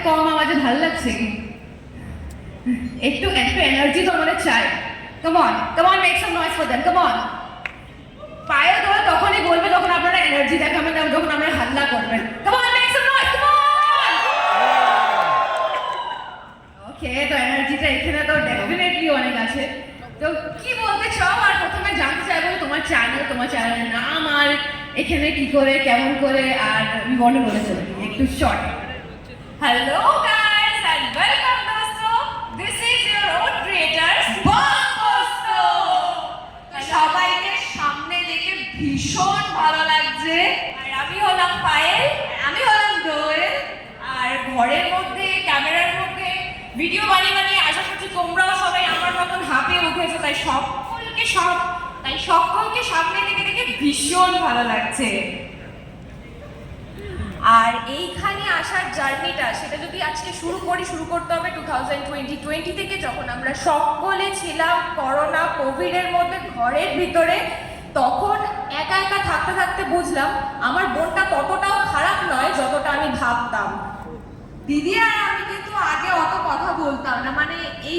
কম আওয়াজে ভালো লাগছে? একটু একটু এনার্জি তো আমাদের চাই। Come on make some noise for them, come on. পায়ে ধরে তখনই বলবে যখন আপনারা এনার্জি দেখাবেন, যখন আমরা হাল্লা করবেন। Come on make some noise, come on. Okay, তো এনার্জিটা এখানে তো ডেফিনেটলি অনেক আছে। তো কি বলতে চাও? আর প্রথমে জানতে চাইবো তোমার চ্যানেলের নাম, আর এখানে কি করে কেমন করে, আর বিবরণ বলে চলে একটু short. Hello guys and welcome dosto. This is your own creators Bosto. সবাইকে সামনে দেখে ভীষণ ভালো লাগছে। আর আমি হলাম পায়েল, আমি হলাম দোয়েল। আর ঘরের মধ্যে ক্যামেরার মধ্যে ভিডিও বানিয়ে আশা করছি তোমরাও সবাই আমার মতন হাঁপিয়ে উঠেছো। তাই সকলকে সামনে দেখে ভীষণ ভালো লাগছে। আর এইখানে আসার জার্নিটা সেটা যদি আজকে শুরু করতে হবে 2020 থেকে, যখন আমরা সকলে ছিলাম করোনা কোভিডের মধ্যে ঘরের ভিতরে। তখন একা একা থাকতে বুঝলাম আমার বোনটা ততটাও খারাপ নয় যতটা আমি ভাবতাম। দিদি আর আমি কিন্তু আগে অত কথা বলতাম না, মানে এই